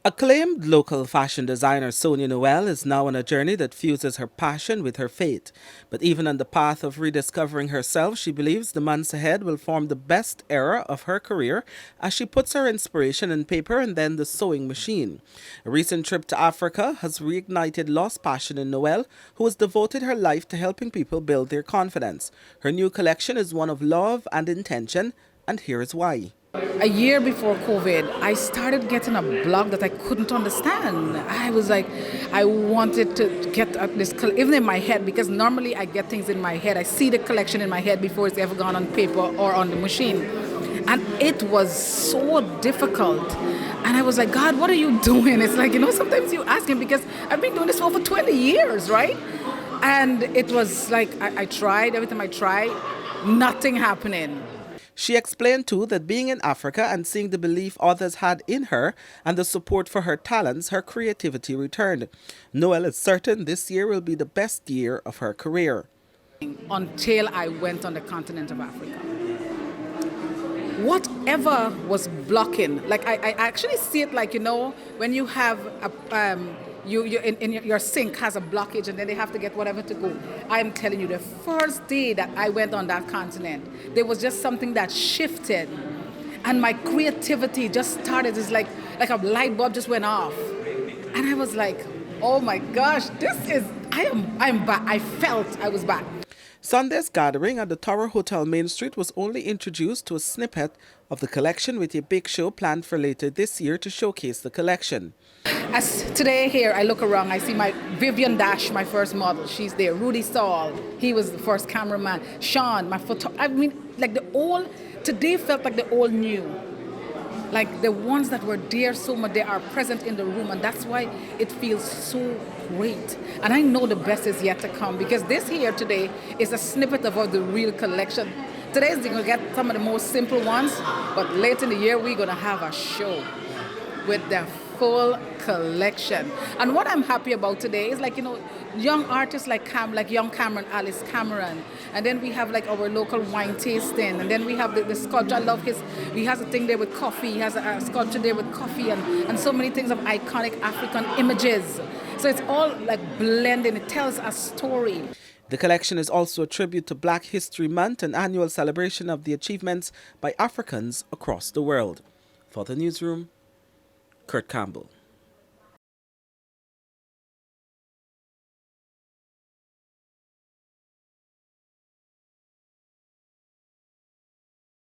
Acclaimed local fashion designer Sonia Noel is now on a journey that fuses her passion with her fate. But even on the path of rediscovering herself, she believes the months ahead will form the best era of her career as she puts her inspiration in paper and then the sewing machine. A recent trip to Africa has reignited lost passion in Noel, who has devoted her life to helping people build their confidence. Her new collection is one of love and intention, and here is why. A year before COVID, I started getting a blog that I couldn't understand. I was like, I wanted to get this, even in my head, because normally I get things in my head. I see the collection in my head before it's ever gone on paper or on the machine. And it was so difficult. And I was like, God, what are you doing? It's like, sometimes you ask him, because I've been doing this for over 20 years, right? And it was like, I tried, every time I tried, nothing happening. She explained too that being in Africa and seeing the belief others had in her and the support for her talents, her creativity returned. Noel is certain this year will be the best year of her career. Until I went on the continent of Africa. Whatever was blocking, like I actually see it like, when you have a, your sink has a blockage and then they have to get whatever to go. I'm telling you, the first day that I went on that continent, there was just something that shifted and my creativity just started. It's like a light bulb just went off. And I was like, oh my gosh, I'm back. I felt I was back. Sunday's gathering at the Tower Hotel Main Street was only introduced to a snippet of the collection, with a big show planned for later this year to showcase the collection. As today here, I look around, I see my Vivian Dash, my first model. She's there. Rudy Saul, he was the first cameraman. Sean, my today felt like the old new. Like the ones that were there so much, they are present in the room, and that's why it feels so great. And I know the best is yet to come, because this here today is a snippet of the real collection. Today is going to get some of the most simple ones, but later in the year we're going to have a show with the full collection. And what I'm happy about today is young artists like young Cameron, Alice Cameron, and then we have our local wine tasting, and then we have the sculpture. I love he has a thing there with coffee. He has a sculpture there with coffee and so many things of iconic African images. So it's all blending. It tells a story. The collection is also a tribute to Black History Month, an annual celebration of the achievements by Africans across the world. For the newsroom, Kurt Campbell.